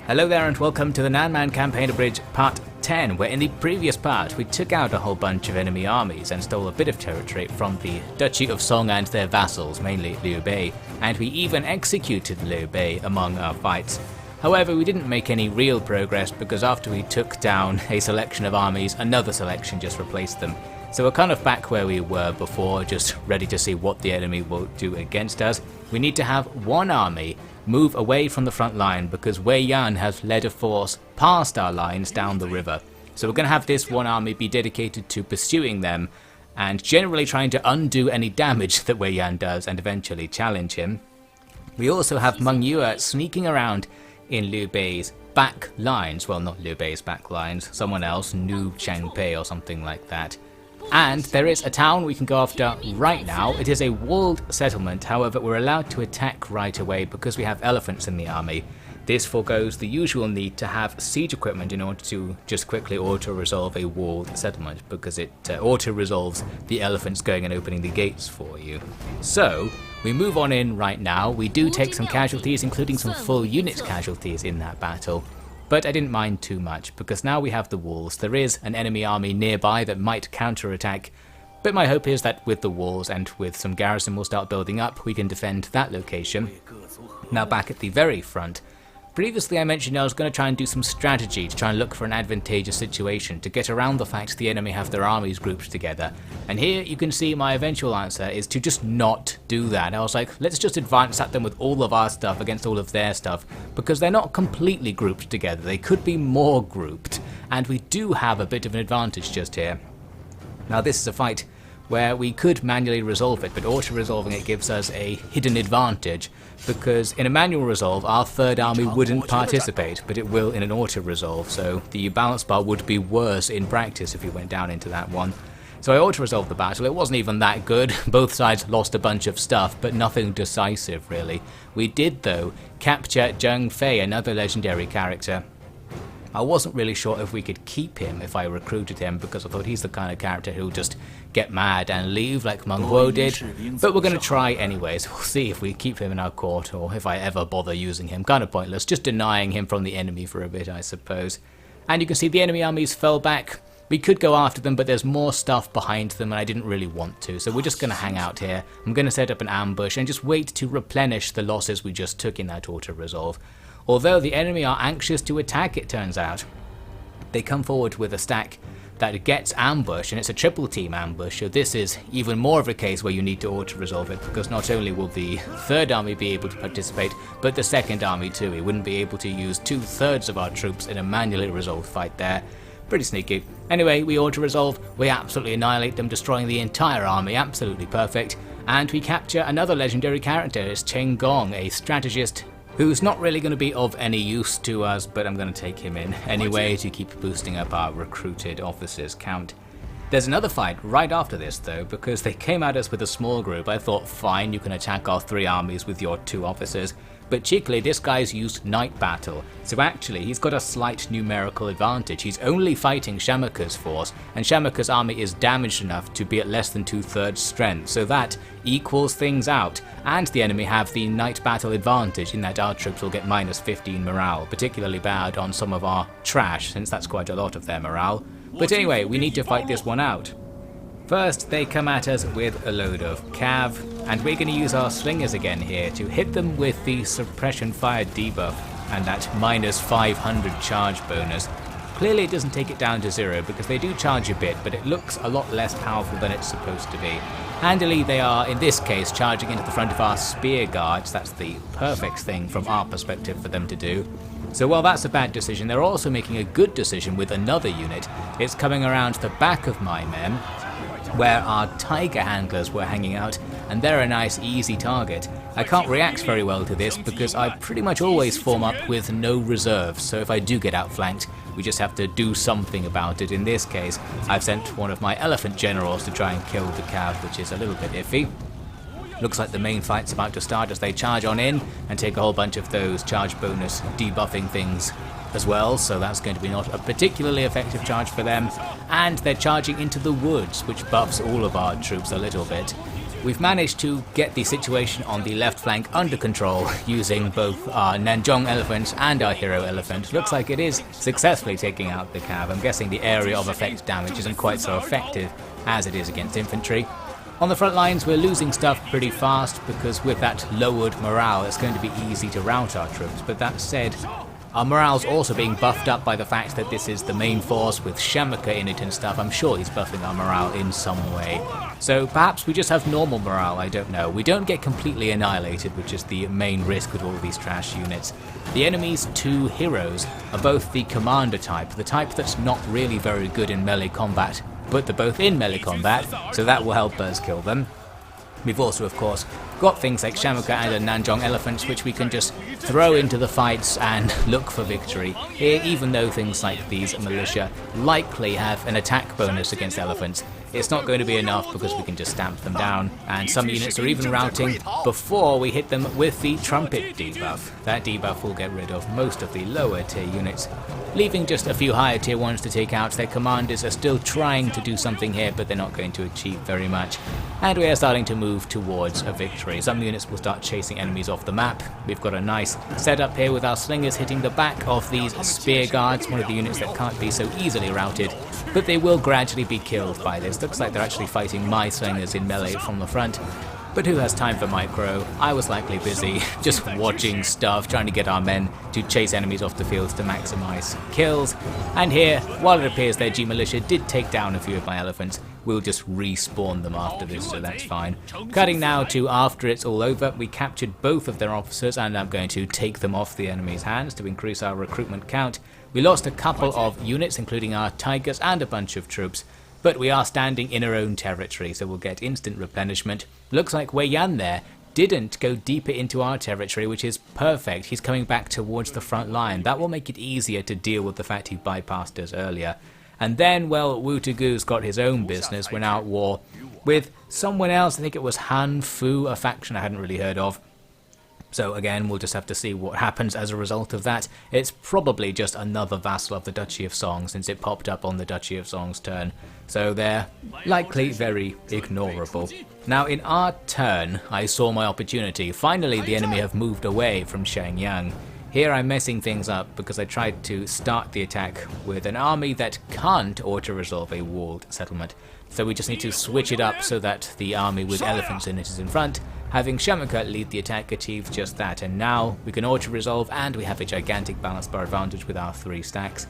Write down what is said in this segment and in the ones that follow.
Hello there and welcome to the Nanman campaign Abridged part 10, where in the previous part we took out a whole bunch of enemy armies and stole a bit of territory from the Duchy of Song and their vassals, mainly Liu Bei, and we even executed Liu Bei among our fights. However, we didn't make any real progress because after we took down a selection of armies, another selection just replaced them. So we're kind of back where we were before, just ready to see what the enemy will do against us. We need to have one army move away from the front line because Wei Yan has led a force past our lines down the river. So we're going to have this one army be dedicated to pursuing them and generally trying to undo any damage that Wei Yan does and eventually challenge him. We also have Meng Yue sneaking around in Liu Bei's back lines. Well, not Liu Bei's back lines, someone else, Nu Changpei or something like that. And there is a town we can go after right now. It is a walled settlement, however we're allowed to attack right away because we have elephants in the army. This forgoes the usual need to have siege equipment in order to just quickly auto-resolve a walled settlement, because it auto-resolves the elephants going and opening the gates for you. So, we move on in right now. We do take some casualties, including some full unit casualties in that battle. But I didn't mind too much, because now we have the walls. There is an enemy army nearby that might counter-attack, but my hope is that with the walls and with some garrison we'll start building up, we can defend that location. Now back at the very front. Previously I mentioned I was going to try and do some strategy to try and look for an advantageous situation to get around the fact the enemy have their armies grouped together. And here you can see my eventual answer is to just not do that. I was like, let's just advance at them with all of our stuff against all of their stuff, because they're not completely grouped together. They could be more grouped, and we do have a bit of an advantage just here. Now this is a fight where we could manually resolve it, but auto-resolving it gives us a hidden advantage, because in a manual resolve our third army wouldn't participate, but it will in an auto-resolve, so the balance bar would be worse in practice if we went down into that one. So I auto-resolved the battle. It wasn't even that good. Both sides lost a bunch of stuff, but nothing decisive really. We did though capture Zheng Fei, another legendary character. I wasn't really sure if we could keep him if I recruited him, because I thought he's the kind of character who'll just get mad and leave like Meng Huo did, but we're going to try anyways. We'll see if we keep him in our court or if I ever bother using him. Kind of pointless, just denying him from the enemy for a bit, I suppose. And you can see the enemy armies fell back. We could go after them, but there's more stuff behind them and I didn't really want to, so we're just going to hang out here. I'm going to set up an ambush and just wait to replenish the losses we just took in that auto-resolve. Although the enemy are anxious to attack, it turns out. They come forward with a stack that gets ambush, and it's a triple team ambush, so this is even more of a case where you need to auto-resolve it, because not only will the third army be able to participate, but the second army too. We wouldn't be able to use 2/3 of our troops in a manually resolved fight there. Pretty sneaky. Anyway, we auto-resolve, we absolutely annihilate them, destroying the entire army, absolutely perfect, and we capture another legendary character. It's Cheng Gong, a strategist who's not really going to be of any use to us, but I'm going to take him in anyway to keep boosting up our recruited officers count. There's another fight right after this though, because they came at us with a small group. I thought, fine, you can attack our 3 armies with your 2 officers, but cheekily this guy's used night battle, so actually he's got a slight numerical advantage. He's only fighting Shamaka's force, and Shamaka's army is damaged enough to be at less than 2/3 strength, so that equals things out, and the enemy have the night battle advantage in that our troops will get -15 morale, particularly bad on some of our trash, since that's quite a lot of their morale. But anyway, we need to fight this one out. First, they come at us with a load of cav, and we're going to use our slingers again here to hit them with the suppression fire debuff and that -500 charge bonus. Clearly it doesn't take it down to 0 because they do charge a bit, but it looks a lot less powerful than it's supposed to be. Handily they are, in this case, charging into the front of our spear guards. That's the perfect thing from our perspective for them to do. So while that's a bad decision, they're also making a good decision with another unit. It's coming around the back of my men, where our tiger handlers were hanging out, and they're a nice easy target. I can't react very well to this because I pretty much always form up with no reserves, so if I do get outflanked, we just have to do something about it. In this case, I've sent one of my elephant generals to try and kill the cav, which is a little bit iffy. Looks like the main fight's about to start as they charge on in and take a whole bunch of those charge bonus debuffing things as well, so that's going to be not a particularly effective charge for them. And they're charging into the woods, which buffs all of our troops a little bit. we've managed to get the situation on the left flank under control using both our Nanjong elephants and our hero elephant. Looks like it is successfully taking out the cav. I'm guessing the area of effect damage isn't quite so effective as it is against infantry. On the front lines, we're losing stuff pretty fast because with that lowered morale, it's going to be easy to rout our troops. But that said, our morale's also being buffed up by the fact that this is the main force with Shamaka in it and stuff. I'm sure he's buffing our morale in some way. So perhaps we just have normal morale, I don't know. We don't get completely annihilated, which is the main risk with all of these trash units. The enemy's two heroes are both the commander type, the type that's not really very good in melee combat, but they're both in melee combat, so that will help us kill them. We've also, of course, got things like Shamaka and a Nanjong elephants, which we can just throw into the fights and look for victory. Here, even though things like these militia likely have an attack bonus against elephants, it's not going to be enough because we can just stamp them down, and some units are even routing before we hit them with the trumpet debuff. That debuff will get rid of most of the lower tier units, leaving just a few higher tier ones to take out. Their commanders are still trying to do something here, but they're not going to achieve very much. And we are starting to move towards a victory. Some units will start chasing enemies off the map. We've got a nice setup here with our slingers hitting the back of these spear guards, one of the units that can't be so easily routed, but they will gradually be killed by this. Looks like they're actually fighting my slingers in melee from the front. But who has time for micro? I was likely busy just watching stuff, trying to get our men to chase enemies off the fields to maximize kills. And here, while it appears their G militia did take down a few of my elephants, we'll just respawn them after this, so that's fine. Cutting now to after it's all over, we captured both of their officers and I'm going to take them off the enemy's hands to increase our recruitment count. We lost a couple of units, including our tigers and a bunch of troops, but we are standing in our own territory, so we'll get instant replenishment. Looks like Wei Yan there didn't go deeper into our territory, which is perfect. He's coming back towards the front line. That will make it easier to deal with the fact he bypassed us earlier. And then, well, Wutugu's got his own business. We're now at war with someone else. I think it was Han Fu, a faction I hadn't really heard of. So again, we'll just have to see what happens as a result of that. It's probably just another vassal of the Duchy of Song, since it popped up on the Duchy of Song's turn. So they're likely very ignorable. Now in our turn, I saw my opportunity. Finally the enemy have moved away from Shenyang. Here I'm messing things up because I tried to start the attack with an army that can't auto-resolve a walled settlement. So we just need to switch it up so that the army with elephants in it is in front. Having Shamaka lead the attack achieves just that, and now we can auto-resolve and we have a gigantic balance bar advantage with our 3 stacks.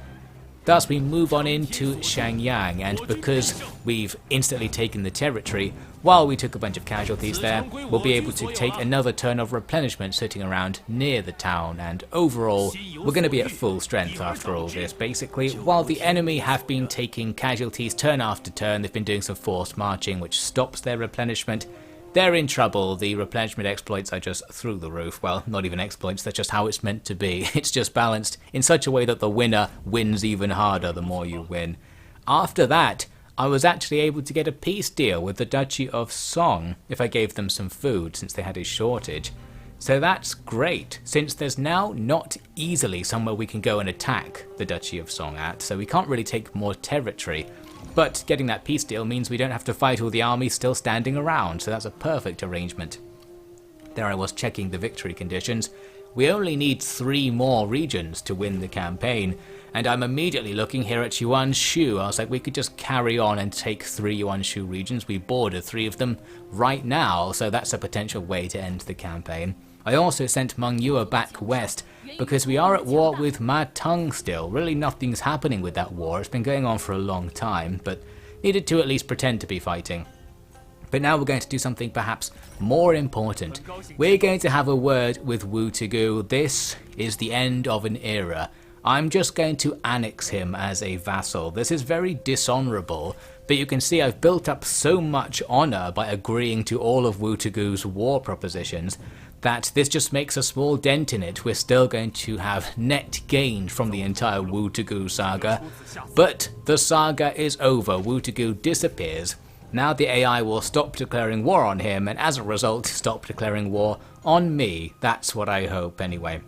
Thus we move on into Shenyang, and because we've instantly taken the territory, while we took a bunch of casualties there, we'll be able to take another turn of replenishment sitting around near the town, and overall we're going to be at full strength after all this. Basically, while the enemy have been taking casualties turn after turn, they've been doing some forced marching which stops their replenishment. They're in trouble. The replenishment exploits are just through the roof. Well, not even exploits, that's just how it's meant to be. It's just balanced in such a way that the winner wins even harder the more you win. After that, I was actually able to get a peace deal with the Duchy of Song if I gave them some food, since they had a shortage. So that's great, since there's now not easily somewhere we can go and attack the Duchy of Song at, so we can't really take more territory. But getting that peace deal means we don't have to fight all the armies still standing around, so that's a perfect arrangement. There I was checking the victory conditions. We only need 3 more regions to win the campaign, and I'm immediately looking here at Yuanshu. I was like, we could just carry on and take 3 Yuanshu regions. We border 3 of them right now, so that's a potential way to end the campaign. I also sent Meng Yuo back west, because we are at war with Ma Teng still. Really nothing's happening with that war. It's been going on for a long time, but needed to at least pretend to be fighting. But now we're going to do something perhaps more important. We're going to have a word with Wutugu. This is the end of an era. I'm just going to annex him as a vassal. This is very dishonorable, but you can see I've built up so much honor by agreeing to all of Wutugu's war propositions that this just makes a small dent in it. We're still going to have net gained from the entire Wutugu saga, but the saga is over. Wutugu disappears. Now the AI will stop declaring war on him, and as a result stop declaring war on me. That's what I hope anyway.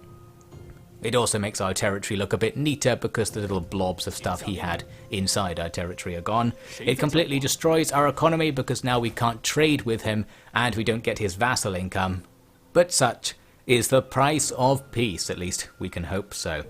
It also makes our territory look a bit neater because the little blobs of stuff he had inside our territory are gone. It completely destroys our economy because now we can't trade with him and we don't get his vassal income. But such is the price of peace, at least we can hope so.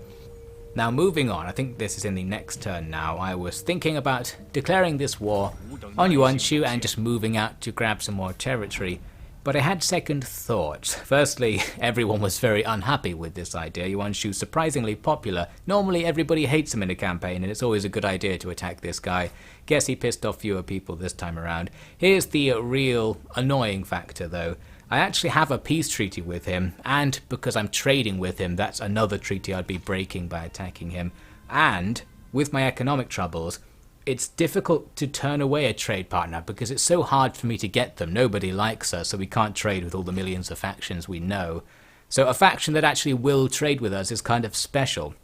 Now moving on, I think this is in the next turn now. I was thinking about declaring this war on Yuan Shu and just moving out to grab some more territory. But I had second thoughts. Firstly, everyone was very unhappy with this idea. Yuan Shu's surprisingly popular. Normally everybody hates him in a campaign and it's always a good idea to attack this guy. Guess he pissed off fewer people this time around. Here's the real annoying factor though. I actually have a peace treaty with him, and because I'm trading with him, that's another treaty I'd be breaking by attacking him. And with my economic troubles, it's difficult to turn away a trade partner because it's so hard for me to get them. Nobody likes us, so we can't trade with all the millions of factions we know. So a faction that actually will trade with us is kind of special.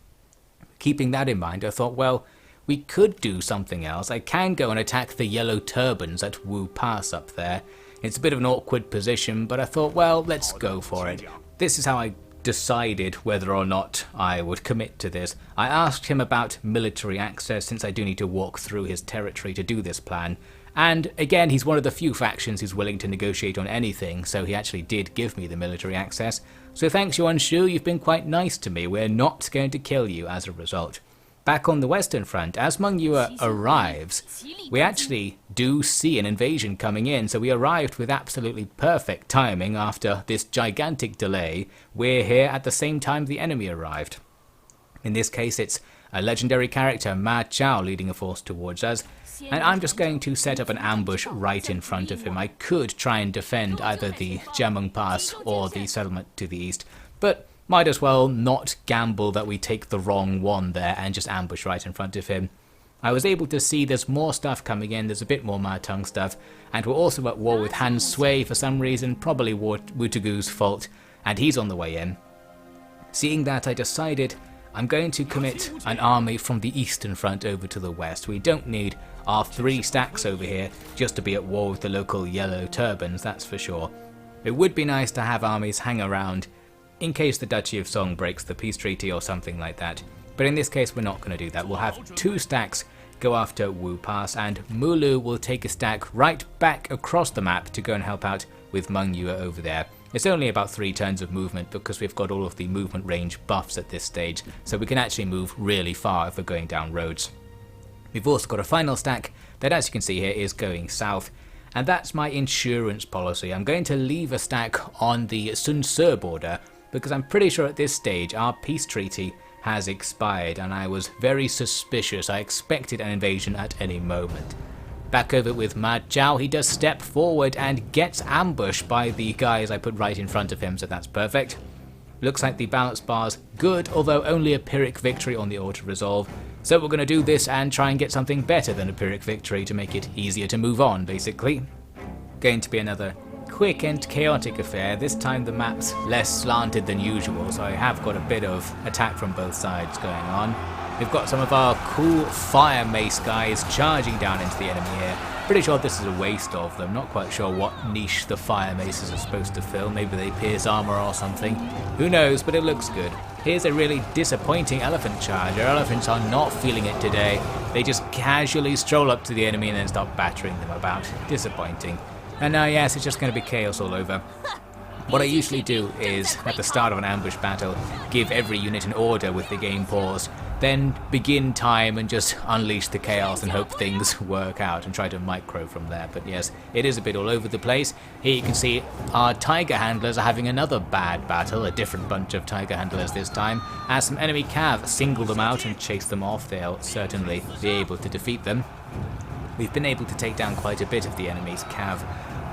Keeping that in mind, I thought, well, we could do something else. I can go and attack the yellow turbans at Wu Pass up there. It's a bit of an awkward position, but I thought, well, let's go for it. This is how I decided whether or not I would commit to this. I asked him about military access, since I do need to walk through his territory to do this plan. And again, he's one of the few factions who's willing to negotiate on anything, so he actually did give me the military access. So thanks Yuan Shu, you've been quite nice to me. We're not going to kill you as a result. Back on the Western Front, as Meng Yue arrives, we actually do see an invasion coming in, so we arrived with absolutely perfect timing after this gigantic delay. We're here at the same time the enemy arrived. In this case, it's a legendary character, Ma Teng, leading a force towards us, and I'm just going to set up an ambush right in front of him. I could try and defend either the Jiameng Pass or the settlement to the east, but might as well not gamble that we take the wrong one there and just ambush right in front of him. I was able to see there's more stuff coming in, there's a bit more Ma Teng stuff, and we're also at war with Han Sui for some reason, probably Wutugu's fault, and he's on the way in. Seeing that, I decided I'm going to commit an army from the eastern front over to the west. We don't need our 3 stacks over here just to be at war with the local yellow turbans, that's for sure. It would be nice to have armies hang around in case the Duchy of Song breaks the peace treaty or something like that. But in this case, we're not going to do that. We'll have 2 stacks go after Wu Pass, and Mulu will take a stack right back across the map to go and help out with Meng Yue over there. It's only about 3 turns of movement because we've got all of the movement range buffs at this stage, so we can actually move really far if we're going down roads. We've also got a final stack that, as you can see here, is going south. And that's my insurance policy. I'm going to leave a stack on the Sun Ce border because I'm pretty sure at this stage our peace treaty has expired and I was very suspicious. I expected an invasion at any moment. Back over with Ma Teng, he does step forward and gets ambushed by the guys I put right in front of him, so that's perfect. Looks like the balance bar's good, although only a Pyrrhic victory on the auto-resolve. So we're going to do this and try and get something better than a Pyrrhic victory to make it easier to move on, basically. Going to be another quick and chaotic affair. This time the map's less slanted than usual, so I have got a bit of attack from both sides going on. We've got some of our cool fire mace guys charging down into the enemy here. Pretty sure this is a waste of them. Not quite sure what niche the fire maces are supposed to fill. Maybe they pierce armor or something. Who knows, but it looks good. Here's a really disappointing elephant charge. Our elephants are not feeling it today. They just casually stroll up to the enemy and then start battering them about. Disappointing. And now, yes, it's just going to be chaos all over. What I usually do is, at the start of an ambush battle, give every unit an order with the game paused, then begin time and just unleash the chaos and hope things work out and try to micro from there. But yes, it is a bit all over the place. Here you can see our tiger handlers are having another bad battle, a different bunch of tiger handlers this time. As some enemy cav single them out and chase them off, they'll certainly be able to defeat them. We've been able to take down quite a bit of the enemy's cav,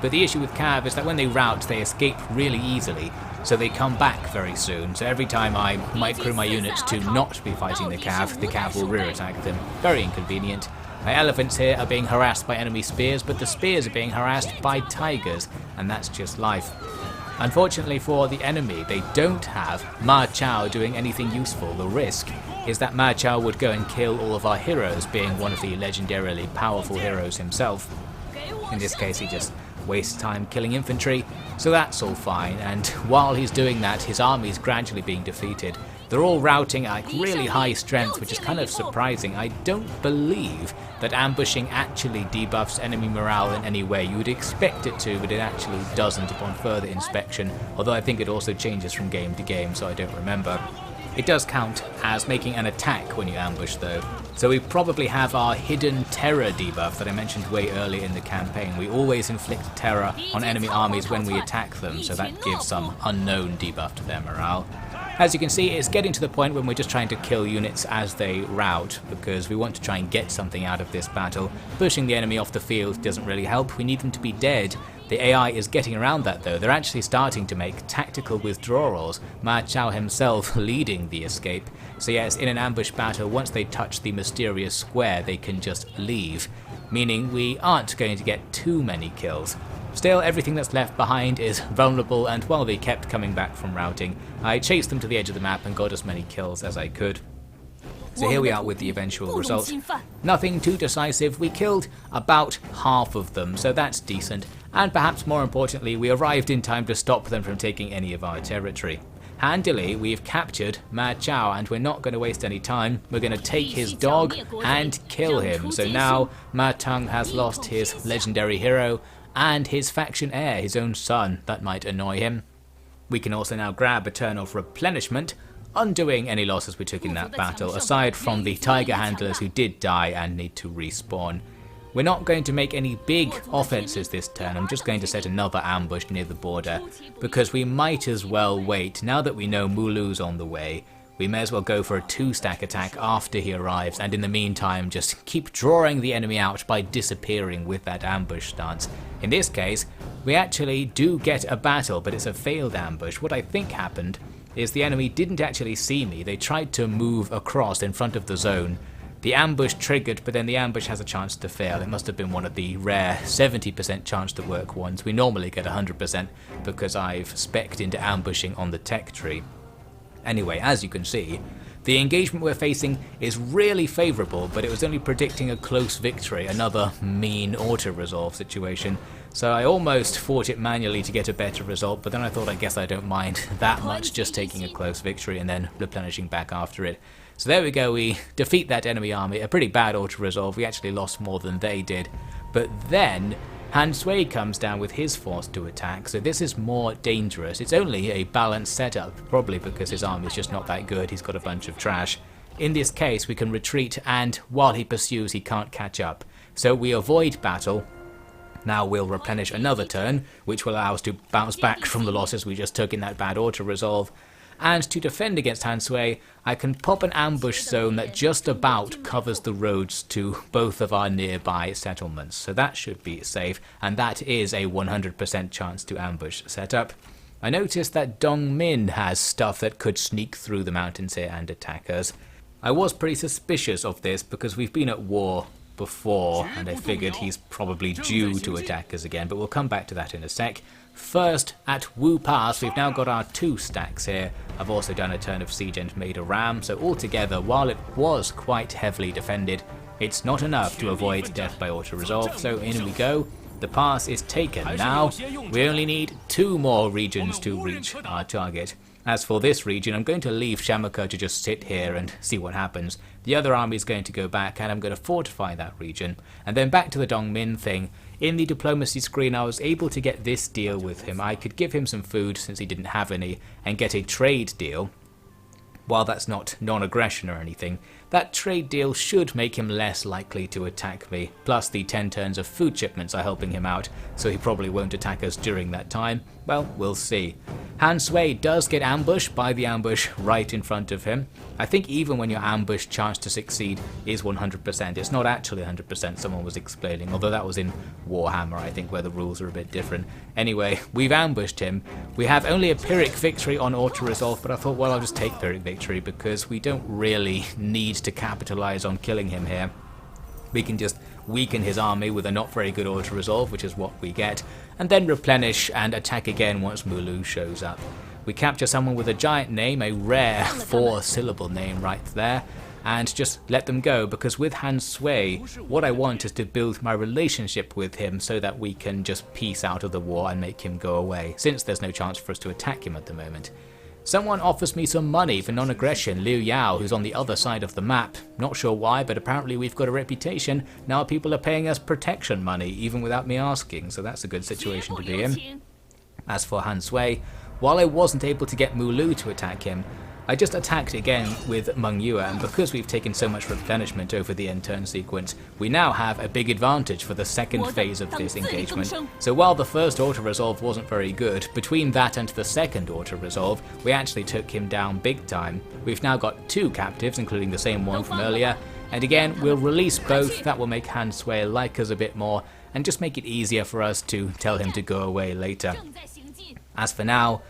but the issue with cav is that when they rout, they escape really easily, so they come back very soon. So every time I micro my units to not be fighting the cav will rear attack them. Very inconvenient. My elephants here are being harassed by enemy spears, but the spears are being harassed by tigers, and that's just life. Unfortunately for the enemy, they don't have Ma Teng doing anything useful. The risk is that Ma Teng would go and kill all of our heroes, being one of the legendarily powerful heroes himself. In this case, he just wastes time killing infantry, so that's all fine, and while he's doing that, his army is gradually being defeated. They're all routing at like really high strength, which is kind of surprising. I don't believe that ambushing actually debuffs enemy morale in any way. You would expect it to, but it actually doesn't upon further inspection, although I think it also changes from game to game, so I don't remember. It does count as making an attack when you ambush though. So we probably have our hidden terror debuff that I mentioned way earlier in the campaign. We always inflict terror on enemy armies when we attack them, so that gives some unknown debuff to their morale. As you can see, it's getting to the point when we're just trying to kill units as they rout, because we want to try and get something out of this battle. Pushing the enemy off the field doesn't really help, we need them to be dead. The AI is getting around that though, they're actually starting to make tactical withdrawals, Ma Teng himself leading the escape. So yes, in an ambush battle, once they touch the mysterious square, they can just leave, meaning we aren't going to get too many kills. Still, everything that's left behind is vulnerable, and while they kept coming back from routing, I chased them to the edge of the map and got as many kills as I could. So here we are with the eventual result. Nothing too decisive, we killed about half of them, so that's decent, and perhaps more importantly, we arrived in time to stop them from taking any of our territory. Handily, we've captured Ma Teng, and we're not going to waste any time. We're going to take his dog and kill him. So now Ma Teng has lost his legendary hero and his faction heir, his own son. That might annoy him. We can also now grab a turn of replenishment, undoing any losses we took in that battle, aside from the tiger handlers who did die and need to respawn. We're not going to make any big offenses this turn. I'm just going to set another ambush near the border, because we might as well wait. Now that we know Mulu's on the way, we may as well go for a 2-stack attack after he arrives, and in the meantime just keep drawing the enemy out by disappearing with that ambush stance. In this case, we actually do get a battle, but it's a failed ambush. What I think happened is the enemy didn't actually see me. They tried to move across in front of the zone. The ambush triggered, but then the ambush has a chance to fail. It must have been one of the rare 70% chance to work ones. We normally get 100% because I've spec'd into ambushing on the tech tree. Anyway, as you can see, the engagement we're facing is really favourable, but it was only predicting a close victory, another mean auto-resolve situation. So I almost fought it manually to get a better result, but then I thought I guess I don't mind that much just taking a close victory and then replenishing back after it. So there we go, we defeat that enemy army, a pretty bad auto-resolve. We actually lost more than they did. But then Han Sui comes down with his force to attack, so this is more dangerous. It's only a balanced setup, probably because his army's just not that good, he's got a bunch of trash. In this case we can retreat, and while he pursues he can't catch up. So we avoid battle. Now we'll replenish another turn, which will allow us to bounce back from the losses we just took in that bad auto-resolve. And to defend against Han Sui, I can pop an ambush zone that just about covers the roads to both of our nearby settlements. So that should be safe, and that is a 100% chance to ambush setup. I noticed that Dong Min has stuff that could sneak through the mountains here and attack us. I was pretty suspicious of this because we've been at war before, and I figured he's probably due to attack us again, but we'll come back to that in a sec. First, at Wu Pass, we've now got our 2 stacks here. I've also done a turn of siege and made a ram, so altogether, while it was quite heavily defended, it's not enough to avoid death by auto-resolve, so in we go. The pass is taken. Now, we only need 2 more regions to reach our target. As for this region, I'm going to leave Shamaka to just sit here and see what happens. The other army is going to go back, and I'm going to fortify that region. And then back to the Dongmin thing. In the diplomacy screen, I was able to get this deal with him. I could give him some food since he didn't have any, and get a trade deal. While that's not non-aggression or anything, that trade deal should make him less likely to attack me, plus the 10 turns of food shipments are helping him out, so he probably won't attack us during that time. Well, we'll see. Han Sui does get ambushed by the ambush right in front of him. I think even when your ambush chance to succeed is 100%, it's not actually 100%, someone was explaining, although that was in Warhammer, I think, where the rules are a bit different. Anyway, we've ambushed him. We have only a Pyrrhic victory on auto-resolve, but I thought, well, I'll just take Pyrrhic victory because we don't really need to capitalize on killing him here. We can just weaken his army with a not very good auto-resolve, which is what we get, and then replenish and attack again once Mulu shows up. We capture someone with a giant name, a rare 4-syllable name right there, and just let them go, because with Han Sui, what I want is to build my relationship with him so that we can just peace out of the war and make him go away, since there's no chance for us to attack him at the moment. Someone offers me some money for non-aggression, Liu Yao, who's on the other side of the map. Not sure why, but apparently we've got a reputation. Now people are paying us protection money, even without me asking, so that's a good situation to be in. As for Han Sui, while I wasn't able to get Mulu to attack him, I just attacked again with Meng Yue, and because we've taken so much replenishment over the end turn sequence, we now have a big advantage for the second phase of this engagement. So while the first auto-resolve wasn't very good, between that and the second auto-resolve, we actually took him down big time. We've now got 2 captives, including the same one from earlier, and again, we'll release both. That will make Han Sui like us a bit more, and just make it easier for us to tell him to go away later. As for now,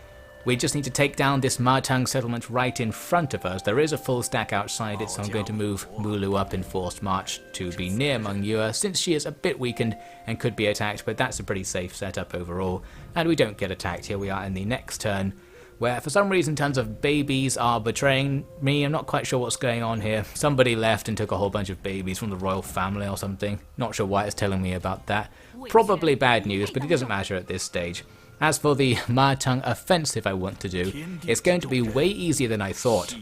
we just need to take down this Ma Teng settlement right in front of us. There is a full stack outside it, so I'm going to move Mulu up in forced march to be near Meng Yue, since she is a bit weakened and could be attacked, but that's a pretty safe setup overall. And we don't get attacked here. We are in the next turn, where for some reason tons of babies are betraying me. I'm not quite sure what's going on here. Somebody left and took a whole bunch of babies from the royal family or something. Not sure why it's telling me about that. Probably bad news, but it doesn't matter at this stage. As for the Ma Teng offensive I want to do, it's going to be way easier than I thought.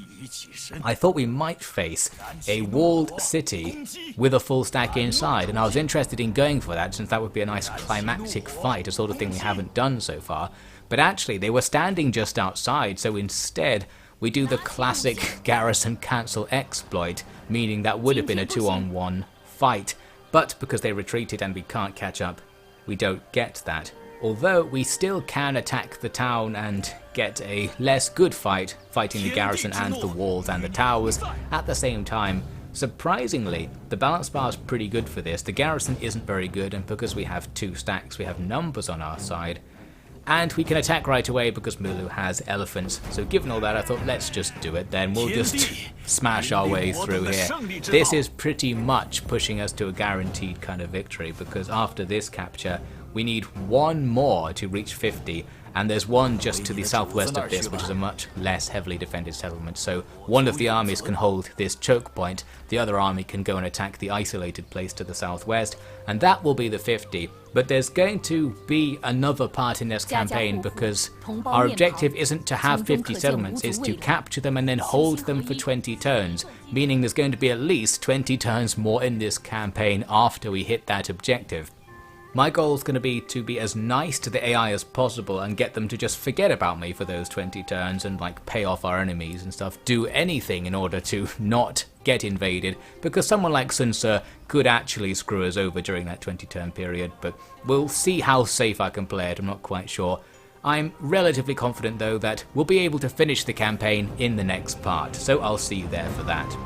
I thought we might face a walled city with a full stack inside, and I was interested in going for that since that would be a nice climactic fight, a sort of thing we haven't done so far. But actually they were standing just outside, so instead we do the classic garrison cancel exploit, meaning that would have been a 2-on-1 fight, but because they retreated and we can't catch up, we don't get that. Although we still can attack the town and get a less good fight, fighting the garrison and the walls and the towers at the same time. Surprisingly, the balance bar is pretty good for this. The garrison isn't very good, and because we have 2 stacks, we have numbers on our side. And we can attack right away because Mulu has elephants. So given all that, I thought let's just do it then. We'll just smash our way through here. This is pretty much pushing us to a guaranteed kind of victory, because after this capture, we need 1 more to reach 50, and there's one just to the southwest of this, which is a much less heavily defended settlement. So one of the armies can hold this choke point, the other army can go and attack the isolated place to the southwest, and that will be the 50. But there's going to be another part in this campaign, because our objective isn't to have 50 settlements, it's to capture them and then hold them for 20 turns, meaning there's going to be at least 20 turns more in this campaign after we hit that objective. My goal is going to be as nice to the AI as possible and get them to just forget about me for those 20 turns and like pay off our enemies and stuff. Do anything in order to not get invaded, because someone like Sun Ce could actually screw us over during that 20 turn period, but we'll see how safe I can play it. I'm not quite sure. I'm relatively confident though that we'll be able to finish the campaign in the next part, so I'll see you there for that.